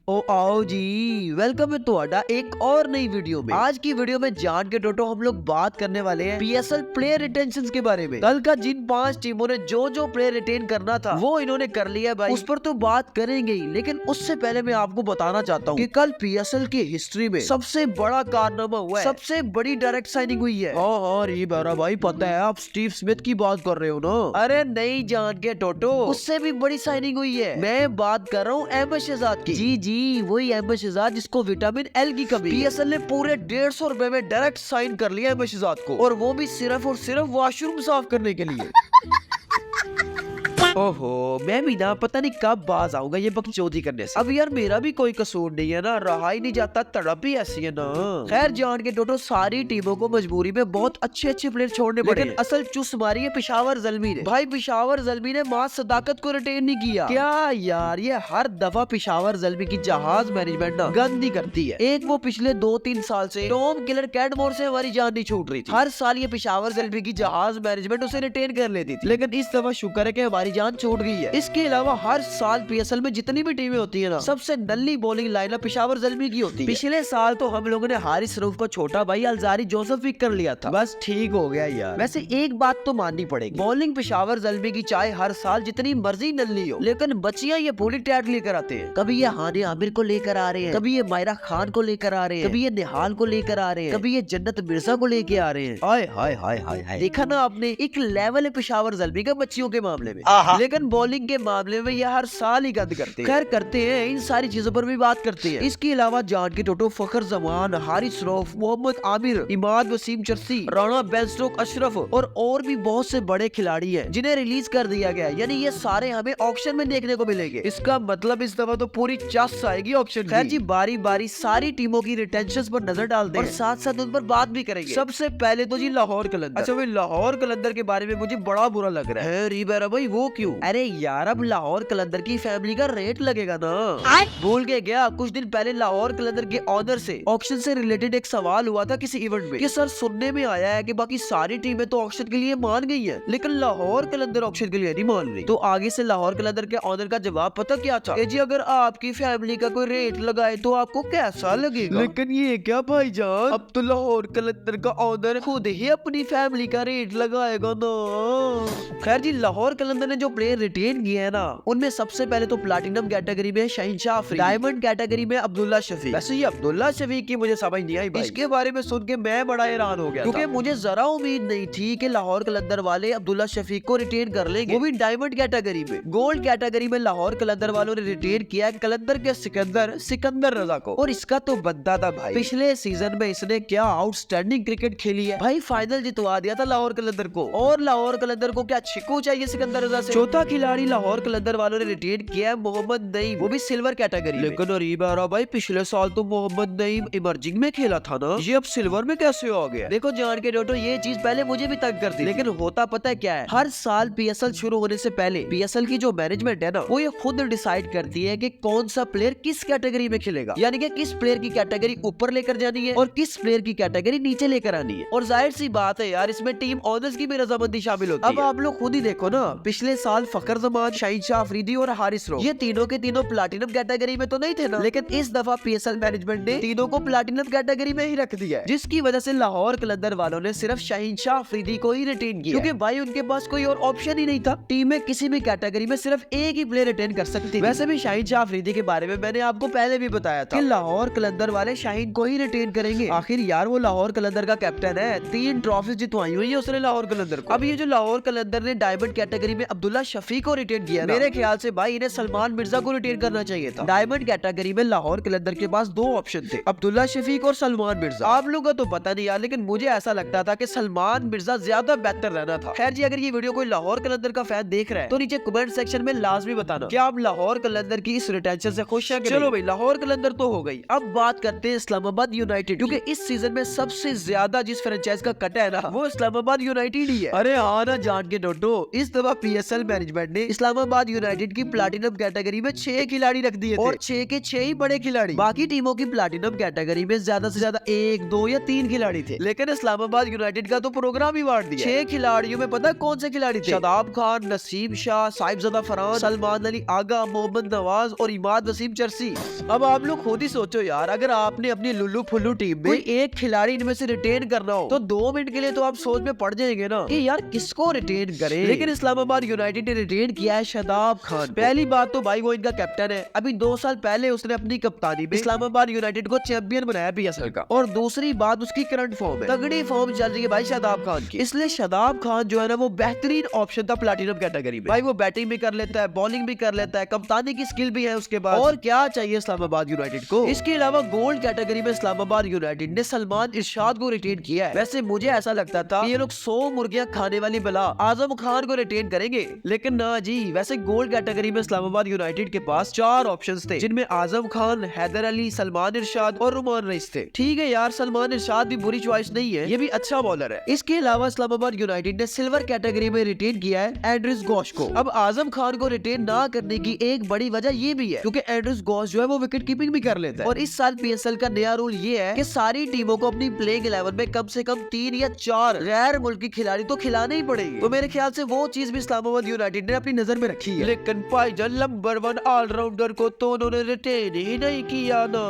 ओ आओ जी, वेलकम है ਤੁਹਾਡਾ एक और नई वीडियो में। आज की वीडियो में जान के टोटो हम लोग बात करने वाले हैं पीएसएल प्लेयर रिटेंशन के बारे में। कल का जिन 5 टीमों ने जो प्लेयर रिटेन करना था वो इन्होंने कर लिया भाई, उस पर तो बात करेंगे ही, लेकिन उससे पहले मैं आपको बताना चाहता हूँ कि कल पीएसएल की हिस्ट्री में सबसे बड़ा कारनामा हुआ है, सबसे बड़ी डायरेक्ट साइनिंग हुई है। हाँ रीबारा भाई, पता है आप स्टीव स्मिथ की बात कर रहे हो ना? अरे नहीं जान के टोटो, उससे भी बड़ी साइनिंग हुई है। मैं बात कर रहा हूँ अहमद शहजाद की। जी वही अहमद शहजाद जिसको विटामिन एल की कमी। पीएसएल ने पूरे 150 रुपए में डायरेक्ट साइन कर लिया अहमद शहजाद को, और वो भी सिर्फ और सिर्फ वॉशरूम साफ करने के लिए। ओहो, मैं भी ना पता नहीं कब बाज आऊंगा ये बकचोदी करने से। अब यार मेरा भी कोई कसूर नहीं है ना, रहा ही नहीं जाता, तड़प ही ऐसी है ना। खैर जान के टोटो, सारी टीमों को मजबूरी में बहुत अच्छे प्लेयर छोड़ने पड़े, लेकिन असल चुस मारी है पेशावर ज़ल्मी ने। भाई पेशावर ज़ल्मी ने मां सदाकत को रिटेन नहीं किया। क्या यार, ये हर दफा पेशावर ज़ल्मी की जहाज मैनेजमेंट ना गंदी करती है। एक वो पिछले 2-3 साल से टॉम किलर कैडमोर से हमारी जान नहीं छूट रही थी। हर साल ये पेशावर ज़ल्मी की जहाज मैनेजमेंट उसे रिटेन कर लेती थी, लेकिन इस दफा शुक्र है कि हमारी जान छूट गई है। इसके अलावा हर साल पीएसएल में जितनी भी टीमें होती है ना, सबसे नल्ली बॉलिंग लाइनअप पेशावर ज़ल्मी की होती है। पिछले साल तो हम लोगों ने हारिस रऊफ को छोटा भाई अलजारी जोसेफ पिक कर लिया था, बस ठीक हो गया यार। वैसे एक बात तो माननी पड़ेगी, बॉलिंग पेशावर ज़ल्मी की चाहे हर साल जितनी मर्जी नल्ली हो, लेकिन बच्चियां ये पूरी टैट लेकर आते हैं। कभी ये हाने आमिर को लेकर आ रहे हैं, कभी ये मायरा खान को लेकर आ रहे हैं, कभी ये निहाल को लेकर आ रहे हैं, कभी ये जन्नत मिर्जा को लेकर आ रहे हैं। हाय हाय हाय हाय हाय, देखा ना आपने, एक लेवल है पेशावर ज़ल्मी का बच्चियों के मामले में, लेकिन बॉलिंग के मामले में ये हर साल ही गंद करते हैं। खैर करते हैं, इन सारी चीजों पर भी बात करते हैं। इसके अलावा जान के टोटो, फखर जमान, हारिस रऊफ, मोहम्मद आमिर, इमाद वसीम चरसी, राणा बेनस्टोक अशरफ और भी बहुत से बड़े खिलाड़ी हैं जिन्हें रिलीज कर दिया गया है। यानी ये सारे हमें ऑक्शन में देखने को मिलेंगे। इसका मतलब इस दफा तो पूरी चस आएगी ऑक्शन। खैर जी, बारी बारी सारी टीमों की रिटेंशन पर नजर डालते हैं और साथ साथ उन पर बात भी करेंगे। सबसे पहले तो जी लाहौर कलंदर। अच्छा भाई, लाहौर कलंदर के बारे में मुझे बड़ा बुरा लग रहा है। रीबेरा भाई, वो क्यों? अरे यार, अब लाहौर कलंदर की फैमिली का रेट लगेगा ना। भूल के गया, कुछ दिन पहले लाहौर कलंदर के ऑनर से ऑक्शन से रिलेटेड एक सवाल हुआ था किसी इवेंट में कि सर, सुनने में आया है कि बाकी सारी टीमें तो ऑक्शन के लिए मान गई हैं, लेकिन लाहौर कलंदर ऑक्शन के लिए नहीं मान रही। तो आगे से लाहौर कलंदर के ऑनर का जवाब पता क्या था? जी, अगर आपकी फैमिली का कोई रेट लगाए तो आपको कैसा लगेगा? लेकिन ये क्या भाईजान, अब तो लाहौर कलंदर का ऑनर खुद ही अपनी फैमिली का रेट लगाएगा ना। खैर जी, लाहौर कलंदर ने जो प्लेयर रिटेन किए हैं ना, उनमें सबसे पहले तो प्लैटिनम कैटेगरी में शहीनशाह अफरीदी, डायमंड कैटेगरी में अब्दुल्ला शफीक। वैसे ये अब्दुल्ला शफीक की मुझे समझ नहीं आई भाई। इसके बारे में सुन के मैं बड़ा हैरान हो गया, क्योंकि मुझे जरा उम्मीद नहीं थी कि लाहौर कलंदर वाले अब्दुल्ला शफीक को रिटेन कर लेंगे, वो भी डायमंड कैटेगरी में। गोल्ड कैटेगरी में लाहौर कलंदर वालों ने रिटेन किया कलंदर के सिकंदर रजा को, और इसका तो बनता था भाई। पिछले सीजन में इसने क्या आउटस्टैंडिंग क्रिकेट खेली है भाई, फाइनल जितवा दिया था लाहौर कलंदर को। और लाहौर कलंदर को क्या छिक्कू चाहिए सिकंदर रजा से? चौथा खिलाड़ी लाहौर कलंदर वालों ने रिटेन किया है मोहम्मद नईम, वो भी सिल्वर कैटेगरी। लेकिन रीबारा भाई, पिछले साल तो मोहम्मद नईम इमर्जिंग में खेला था ना, ये अब सिल्वर में कैसे आ गया? देखो जान के टोटो, ये चीज पहले मुझे भी तंग करती, लेकिन होता पता है क्या है, हर साल पीएसएल शुरू होने से पहले पीएसएल की जो मैनेजमेंट है ना, वो ये खुद डिसाइड करती है कि कौन सा प्लेयर किस कैटेगरी में खेलेगा, यानी कि किस प्लेयर की कैटेगरी ऊपर लेकर जानी है और किस प्लेयर की कैटेगरी नीचे लेकर आनी है। और जाहिर सी बात है यार, इसमें टीम ऑनर्स की भी रजामंदी शामिल होती है। अब आप लोग खुद ही देखो ना, पिछले साल फखर जमान, शहीनशाह अफरीदी और हारिस रऊफ, ये तीनों के तीनों प्लैटिनम कैटेगरी में तो नहीं थे ना, लेकिन इस दफा पीएसएल मैनेजमेंट ने तीनों को प्लैटिनम कैटेगरी में ही रख दिया है, जिसकी वजह से लाहौर कलंदर वालों ने सिर्फ शहीनशाह अफरीदी को ही रिटेन किया, क्योंकि भाई उनके पास कोई और ऑप्शन ही नहीं था। टीम में किसी भी कैटेगरी में सिर्फ एक ही प्लेयर रिटेन कर सकती। वैसे भी शहीनशाह अफरीदी के बारे में मैंने आपको पहले भी बताया था कि लाहौर कलंदर वाले शाहीन को ही रिटेन करेंगे। आखिर यार वो लाहौर कलंदर का कैप्टन है, 3 ट्रॉफीज जितवाई हुई है उसने लाहौर कलंदर को। अब ये जो लाहौर कलंदर ने डायमंड कैटेगरी में अब्दुल्ला शफीक को रिटेन किया, मेरे ख्याल से भाई इन्हें सलमान मिर्जा को रिटेन करना चाहिए था। डायमंड कैटेगरी में लाहौर कलंदर के पास 2 ऑप्शन थे, अब्दुल्ला शफीक और सलमान मिर्जा। आप लोगों को तो पता नहीं यार, लेकिन मुझे ऐसा लगता था कि सलमान मिर्जा ज्यादा बेहतर रहना था। खैर जी, अगर ये वीडियो कोई लाहौर कलंदर का फैन देख रहा है तो नीचे कमेंट सेक्शन में लाजमी बताना क्या आप लाहौर कलंदर की इस रिटेंशन से खुश हैं? चलो भाई, लाहौर कलंदर तो हो गई, अब बात करते हैं इस्लामाबाद यूनाइटेड, क्योंकि इस सीजन में सबसे ज्यादा जिस फ्रेंचाइज का कटा है ना, वो इस्लामाबाद यूनाइटेड ही है। अरे हाँ ना जान के टोटो, इस दफा पीएसएल मैनेजमेंट ने इस्लामाबाद यूनाइटेड की प्लैटिनम कैटेगरी में 6 खिलाड़ी रख दिए थे और 6 के 6 ही बड़े खिलाड़ी। बाकी टीमों की प्लैटिनम कैटेगरी में ज्यादा से ज्यादा 1, 2 या 3 खिलाड़ी थे, लेकिन इस्लामाबाद यूनाइटेड का तो प्रोग्राम ही बांट दिया। 6 खिलाड़ियों में पता कौन से खिलाड़ी थे? शादाब खान, नसीम शाह, साहिबजादा फरहान, सलमान अली आगा, मोहम्मद नवाज और इमाद वसीम चरसी। अब आप लोग खुद ही सोचो यार, अगर आपने अपनी लुल्लू फुल्लू टीम में एक खिलाड़ी इनमें से रिटेन करना हो तो 2 मिनट के लिए तो आप सोच में पड़ जाएंगे ना कि यार किसको रिटेन करें। लेकिन इस्लामाबाद यूनाइटेड ने रिटेन किया है शादाब खान। पहली बात तो भाई वो इनका कैप्टन है, अभी 2 साल पहले उसने अपनी कप्तानी में इस्लामाबाद यूनाइटेड को चैंपियन बनाया पीएसएल का। और दूसरी बात उसकी करंट फॉर्म है, तगड़ी फॉर्म चल रही है भाई शादाब खान की, इसलिए शादाब खान जो है ना वो बेहतरीन ऑप्शन था प्लैटिनम कैटेगरी में। भाई वो बैटिंग भी कर लेता है, बॉलिंग भी कर लेता है, कप्तानी की स्किल भी है उसके पास, और क्या चाहिए इस्लामाबाद यूनाइटेड को। इसके अलावा गोल्ड कैटेगरी में इस्लामाबाद यूनाइटेड ने सलमान इरशाद को रिटेन किया है। वैसे मुझे ऐसा लगता था ये लोग 100 मुर्गियां खाने वाली बला आजम खान को रिटेन करेंगे, लेकिन ना जी। वैसे गोल्ड कैटेगरी में इस्लामाबाद यूनाइटेड के पास 4 ऑप्शंस थे, जिनमें आजम खान, हैदर अली, सलमान इरशाद और रुमान रईस थे। ठीक है यार, सलमान इरशाद भी बुरी चॉइस नहीं है, ये भी अच्छा बॉलर है। इसके अलावा इस्लामाबाद यूनाइटेड ने सिल्वर कैटेगरी में रिटेन किया है एंड्रिस घोष को। अब आजम खान को रिटेन ना करने की एक बड़ी वजह ये भी है क्योंकि एंड्रिस घोष जो है वो विकेट कीपिंग भी कर लेता है, और इस साल पीएसएल का नया रूल ये है कि सारी टीमों को अपनी प्लेइंग 11 में कम से कम 3 या 4 गैर मुल्की खिलाड़ी तो खिलाने ही पड़ेंगे। तो मेरे ख्याल से वो चीज भी इस्लामाबाद यूनाइटेड ने अपनी नजर में रखी है। लेकिन भाईजान नंबर 1 ऑलराउंडर को तो उन्होंने रिटेन ही नहीं किया ना।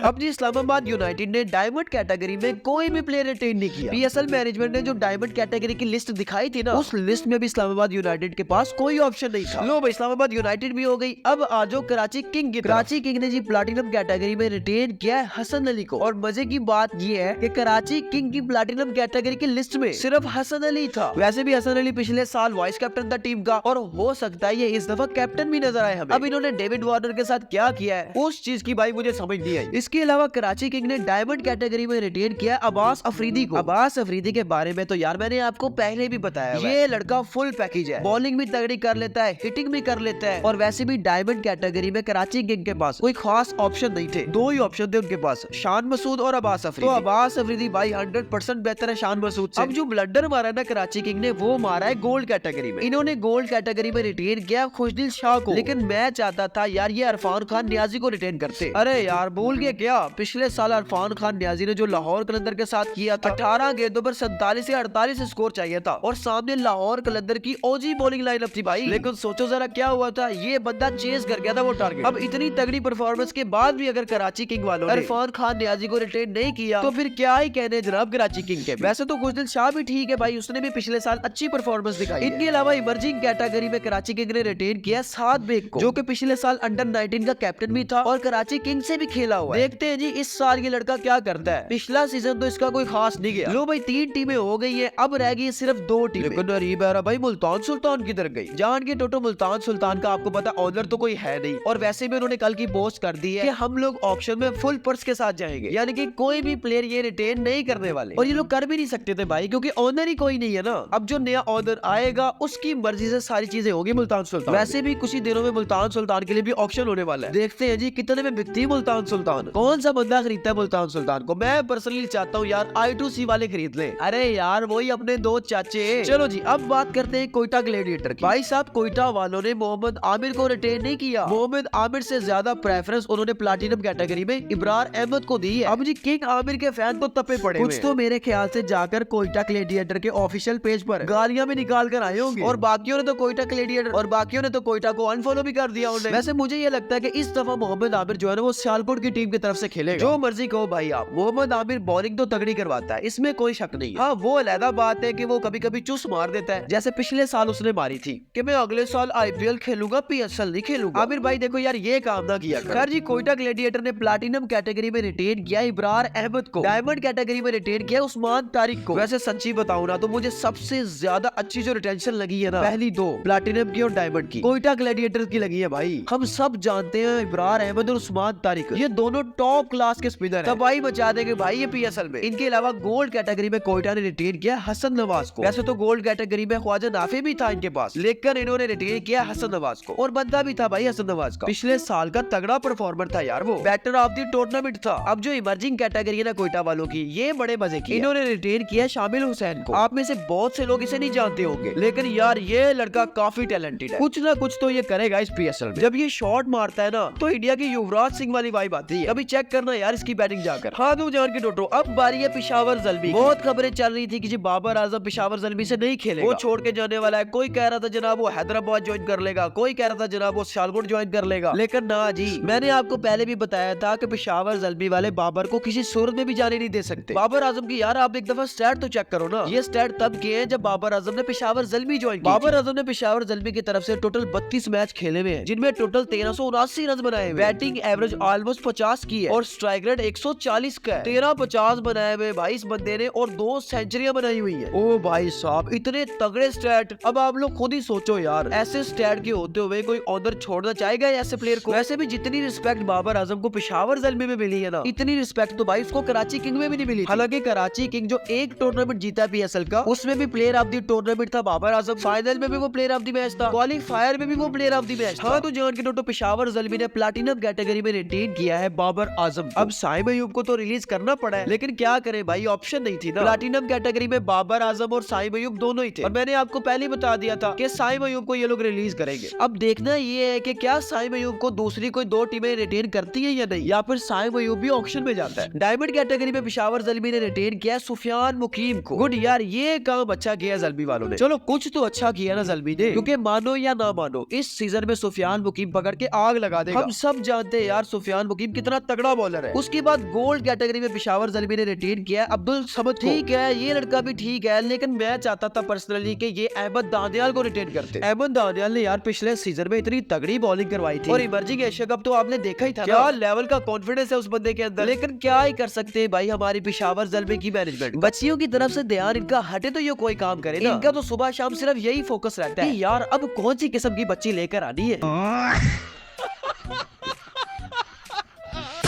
अपनी इस्लामाबाद यूनाइटेड ने डायमंड कैटेगरी में कोई भी प्लेयर रिटेन नहीं किया। पीएसएल मैनेजमेंट ने जो डायमंड कैटेगरी की लिस्ट दिखाई थी ना, उस लिस्ट में भी इस्लामाबाद यूनाइटेड के पास कोई ऑप्शन नहीं था। लो भाई, इस्लामाबाद यूनाइटेड भी हो गई। अब आ जाओ कराची किंग की। कराची किंग ने जी प्लैटिनम कैटेगरी में रिटेन किया है हसन अली को, और मजे की बात ये है कि कराची किंग की प्लैटिनम कैटेगरी की लिस्ट में सिर्फ हसन अली था। वैसे भी हसन अली पिछले साल वाइस कैप्टन था टीम का, और हो सकता है ये इस दफा कैप्टन भी नजर आए हमें। अब इन्होंने डेविड वार्नर के साथ क्या किया है उस चीज की भाई मुझे समझ नहीं आई। इसके अलावा कराची किंग ने डायमंड कैटेगरी में रिटेन किया अब्बास अफरीदी को। अब्बास अफरीदी के बारे में तो यार मैंने आपको पहले भी बताया, ये लड़का फुल पैकेज है, बॉलिंग भी तगड़ी कर लेता है, हिटिंग भी कर लेता है, और वैसे भी डायमंड कैटेगरी में कराची किंग के पास कोई खास ऑप्शन नहीं थे, 2 ही ऑप्शन थे उनके पास, शान मसूद और अब्बास अफरीदी। तो अब्बास अफरीदी भाई 100% बेहतर है शान मसूद से। अब जो ब्लडर मारा है ना कराची किंग ने, वो मारा है गोल्ड कैटेगरी में। इन्होंने गोल्ड कैटेगरी में रिटेन किया खुशदिल शाह को, लेकिन मैं चाहता था यार ये इरफान खान नियाजी को रिटेन करते। अरे यार भूल गए क्या, पिछले साल इरफान खान नियाजी ने जो लाहौर कलंदर के साथ किया था, 18 गेंदों पर 47 से 48 स्कोर चाहिए था, और सामने लाहौर कलंदर की ओजी बॉलिंग लाइनअप थी भाई। लेकिन सोचो जरा क्या हुआ था, ये बंदा चेज कर गया था वो टारगेट। अब इतनी तगड़ी परफॉर्मेंस के बाद भी अगर कराची किंग वालों ने इरफान खान नियाजी को रिटेन नहीं किया तो फिर क्या ही कहने जनाब कराची किंग के। वैसे तो खुशदिल शाह भी ठीक है भाई, उसने भी पिछले साल अच्छी परफॉर्मेंस दिखाई। इनके अलावा इमर्जिंग कैटेगरी में कराची किंग ने रिटेन किया साद बेग को, जो कि पिछले साल अंडर 19 का कैप्टन भी था और कराची किंग से भी खेला हुआ है। देखते हैं जी इस साल ये लड़का क्या करता है। पिछला सीजन तो इसका कोई खास नहीं गया। लो भाई 3 टीमें हो गई है, अब रह गई सिर्फ 2 टीमें। लेकिन अरीब है भाई, मुल्तान सुल्तान किधर गई? जान के टोटो मुल्तान सुल्तान का आपको पता ऑनर तो कोई है नहीं, और वैसे भी उन्होंने कल की पोस्ट कर दी है कि हम लोग ऑक्शन में फुल पर्स के साथ जाएंगे, यानी कि कोई भी प्लेयर ये रिटेन नहीं करने वाले। और ये लोग कर भी नहीं सकते थे भाई, क्योंकि ऑनर ही कोई नहीं है ना। अब जो नया ऑनर आएगा उसकी मर्जी से सारी चीजें होगी मुल्तान सुल्तान। वैसे भी कुछ ही दिनों में मुल्तान सुल्तान के लिए भी ऑक्शन होने वाला है। देखते हैं जी कितने में बिकती है मुल्तान सुल्तान, कौन सा बंदा खरीदता है मुल्तान सुल्तान को। मैं पर्सनली चाहता हूँ यार I2C वाले खरीद ले। अरे यार वही अपने 2 चाचे। चलो जी अब बात करते हैं कोयटा ग्लैडिएटर की। भाई साहब कोयटा वालों ने मोहम्मद आमिर को रिटेन नहीं किया। मोहम्मद आमिर से ज्यादा प्रेफरेंस उन्होंने प्लैटिनम कैटेगरी में इब्रार अहमद को दी है। अब जी किंग आमिर के फैन तो तपे पड़े कुछ तो मेरे ख्याल से जाकर कोयटा ग्लैडिएटर के ऑफिशियल पेज पर गालियां भी निकाल कर आए होंगे, और बाकियों ने तो कोयटा ग्लैडिएटर और बाकियों ने तो कोयटा को अनफॉलो भी कर दिया उन्हें। वैसे मुझे ये लगता है कि इस दफा मोहम्मद आमिर जो है ना वो सियालकोट की टीम की तरफ से खेलेगा। जो मर्जी कहो भाई आप, मोहम्मद आमिर बॉलिंग तो तगड़ी करवाता है, इसमें कोई शक नहीं है। हाँ वो अलग बात है कि वो कभी कभी चुस मार देता है, जैसे पिछले साल उसने मारी थी कि मैं अगले साल IPL खेलूंगा, PSL नहीं खेलूंगा। आमिर भाई देखो यार ये काम ना किया कर। खैर जी कोयटा ग्लैडिएटर ने प्लैटिनम कैटेगरी में रिटेन किया इब्रार अहमद को, डायमंड कैटेगरी में रिटेन किया उस्मान तारिक को। वैसे सच्ची बताऊं ना तो मुझे सबसे ज्यादा अच्छी जो रिटेंशन लगी है ना, पहली 2 प्लैटिनम की और डायमंड की कोयटा ग्लैडिएटर की लगी है भाई। हम सब जानते हैं इब्रार अहमद और उस्मान तारिक ये दोनों टॉप क्लास के स्पिनर हैं, तबाही मचा देंगे भाई ये PSL में। इनके अलावा गोल्ड कैटेगरी में कोयटा ने रिटेन किया हसन नवाज को। वैसे तो गोल्ड कैटेगरी में ख्वाजा नाफी भी था इनके पास, लेकिन इन्होंने रिटेन किया हसन नवाज को, और बंदा भी था भाई हसन नवाज का, पिछले साल का तगड़ा परफॉर्मर था यार, वो बैटर ऑफ द टूर्नामेंट था। अब जो इमर्जिंग कैटेगरी है ना कोयटा वालों की, ये बड़े मजे की, इन्होंने रिटेन किया शामिल हुसैन को। आप में से बहुत बहुत से लोग इसे नहीं जानते होंगे, लेकिन यार ये लड़का काफी टैलेंटेड है, कुछ ना कुछ तो ये करेगा इस PSL में। जब ये शॉट मारता है ना तो इंडिया की युवराज सिंह वाली वाइब आती है। अभी चेक करना यार इसकी बैटिंग जाकर। हाँ तो जान के टोटो, अब बारी है पेशावर ज़ल्मी। बहुत खबरें चल रही थी कि जी बाबर आजम पेशावर ज़ल्मी से नहीं खेलेगा, वो छोड़ के जाने वाला है। कोई कह रहा था जनाब वो हैदराबाद ज्वाइन कर लेगा, कोई कह रहा था जनाब वो सियालकोट ज्वाइन कर लेगा, लेकिन ना जी, मैंने आपको पहले भी बताया था कि पेशावर ज़ल्मी वाले बाबर को किसी सूरत में भी जाने नहीं दे सकते। बाबर आजम की यार आप एक दफा स्टैट तो चेक करो ना, ये स्टैट तब किए हैं जब बाबर आजम ने पेशावर ज़ल्मी ज्वाइन किया। बाबर आजम ने पेशावर ज़ल्मी की तरफ से टोटल 32 मैच खेले हुए हैं, जिनमें टोटल 1379 रन बनाए हुए, बैटिंग एवरेज ऑलमोस्ट 50 की है और स्ट्राइक रेट 140 का है। 1350 बनाए हुए भाई इस बंदे ने और 2 सेंचुरियां बनाई हुई है। ओ भाई साहब इतने तगड़े स्टैट, अब आप लोग खुद ही सोचो यार, ऐसे स्टैट के होते हुए कोई ऑनर छोड़ना चाहेगा ऐसे प्लेयर को? वैसे भी जितनी रिस्पेक्ट बाबर आजम को पेशावर ज़ल्मी में मिली है ना, इतनी रिस्पेक्ट तो भाई उसको कराची किंग में भी नहीं मिली। हालांकि कराची किंग जो एक टूर्नामेंट जीता PSL का, उसमें भी प्लेयर ऑफ द टूर्नामेंट था बाबर आजम, फाइनल में भी वो प्लेयर ऑफ द मैच था, क्वालीफायर में भी वो प्लेयर ऑफ द मैच था। हाँ तो जान के टोटो पेशावर ज़ल्मी ने प्लैटिनम कैटेगरी में रिटेन किया है बाबर आजम। अब साइम अयूब को तो रिलीज करना पड़ा है, लेकिन क्या करें भाई, ऑप्शन नहीं थी ना। प्लैटिनम कैटेगरी में बाबर आजम और साइम अयूब दोनों ही थे, और मैंने आपको पहले बता दिया था कि साइम अयूब को ये लोग रिलीज करेंगे। अब देखना ये है कि क्या साइम अयूब को दूसरी कोई 2 टीमें रिटेन करती है या नहीं, या फिर साइम अयूब भी ऑक्शन में जाता है। डायमंड कैटेगरी में पेशावर ज़ल्मी ने रिटेन किया सुफियान मुकीम को। गुड यार, ये काम अच्छा किया ज़ल्मी वालों ने, चलो कुछ तो अच्छा किया ना ज़ल्मी ने, क्योंकि मानो या ना मानो इस सीजन में सुफियान मुकीम पकड़ के आग लगा देगा। हम सब जानते हैं यार सुफियान मुकीम कितना तगड़ा बॉलर है। उसके बाद गोल्ड कैटेगरी में पेशावर ज़ल्मी ने रिटेन किया अब्दुल समद। ठीक है, ये लड़का भी ठीक है, लेकिन मैं चाहता था पर्सनली कि ये अहमद दानियाल को रिटेन करते। अहमद दानियाल ने यार पिछले सीजन में इतनी तगड़ी बॉलिंग करवाई थी, और इमर्जिंग एशिया कप तो आपने देखा ही था, क्या लेवल का कॉन्फिडेंस है उस बंदे के अंदर। लेकिन क्या ही कर सकते हैं भाई, हमारी पेशावर ज़ल्मी की मैनेजमेंट, बच्चियों की तरफ से ध्यान इनका हटे तो ये कोई काम करे ना, इनका तो सुबह शाम सिर्फ यही फोकस रहता है कि यार अब कौन सी किस्म की बच्ची लेकर आनी है।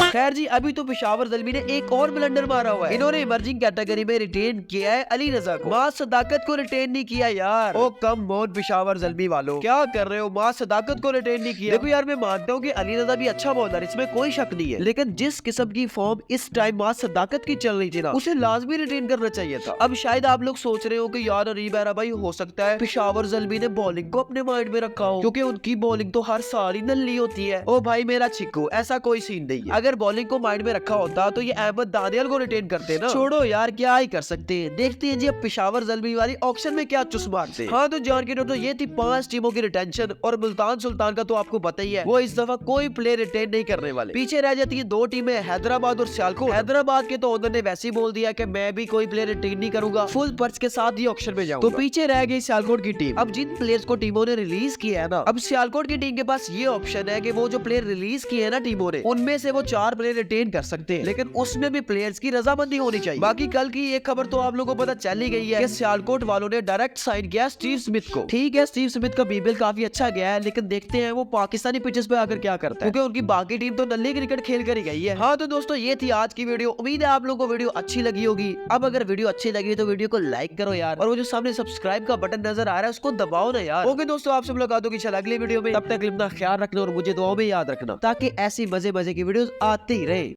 खैर जी, अभी तो पेशावर ज़ल्मी ने एक और ब्लंडर मारा हुआ है। इन्होंने इमर्जिंग कैटेगरी में रिटेन किया है अली रजा को, मां सदाकत को रिटेन नहीं किया यार। ओ कम ऑन पेशावर ज़ल्मी वालों, क्या कर रहे हो, मां सदाकत को रिटेन नहीं किया। देखो यार, मैं मानता हूँ कि अली रजा भी अच्छा बॉलर, इसमें कोई शक नहीं है, लेकिन जिस किस्म की फॉर्म इस टाइम मां सदाकत की चल रही थी ना, उसे लाजमी रिटेन करना चाहिए था। अब शायद आप लोग सोच रहे हो कि यार अरीब एरा भाई, हो सकता है पेशावर ज़ल्मी ने बॉलिंग को अपने माइंड में रखा हो, क्योंकि उनकी बॉलिंग तो हर साल ही नल्ली होती है। ओ भाई मेरा चिक्कू, ऐसा कोई सीन नहीं है। अगर बॉलिंग को माइंड में रखा होता तो ये अहमद दानियाल को रिटेन करते ना। छोड़ो यार, क्या ही कर सकते हैं, देखते हैं जी अब पेशावर ज़ल्मी वाली ऑक्शन में क्या चुस मारते हैं। हाँ तो जान के तो ये थी 5 टीमों की रिटेंशन, और मुल्तान सुल्तान का तो आपको पता ही है, वो इस दफा कोई प्लेयर रिटेन नहीं करने वाले। पीछे रह जाती है 2 टीमें, हैदराबाद और सियालकोट। हैदराबाद के तो ओनर ने वैसे ही बोल दिया कि मैं भी कोई प्लेयर रिटेन नहीं करूंगा, फुल पर्स के साथ ही ऑक्शन में जाऊंगा। तो पीछे रह गई सियालकोट की टीम। अब जिन प्लेयर्स को टीमों ने रिलीज किया है ना, अब सियालकोट की टीम के पास ये ऑप्शन है कि वो जो प्लेयर रिलीज किए है ना टीमों ने, उनमें से वो 4 प्लेयर रिटेन कर सकते हैं, लेकिन उसमें भी प्लेयर्स की रजामंदी होनी चाहिए। बाकी कल की एक खबर तो आप लोगों को पता चल ही गई है कि सियालकोट वालों ने डायरेक्ट साइन किया स्टीव स्मिथ को। ठीक है, स्टीव स्मिथ का बीबीएल काफी अच्छा गया है, लेकिन देखते हैं वो पाकिस्तानी पिचेस पे आकर क्या करता है, क्योंकि उनकी बाकी टीम तो नल्ली क्रिकेट खेल कर ही गई है। हाँ तो दोस्तों, ये थी आज की वीडियो, उम्मीद है आप लोगों को वीडियो अच्छी लगी होगी। अब अगर वीडियो अच्छी लगी तो वीडियो को लाइक करो यार, और वो जो सामने सब्सक्राइब का बटन नजर आ रहा है उसको दबाओ ना यार। ओके दोस्तों, आपसे मुलाकात होगी इंशाल्लाह अगली वीडियो में, तब तक अपना ख्याल रखना और मुझे दुआओं में याद रखना, ताकि ऐसी मजे मजे की वीडियोस आती रहे।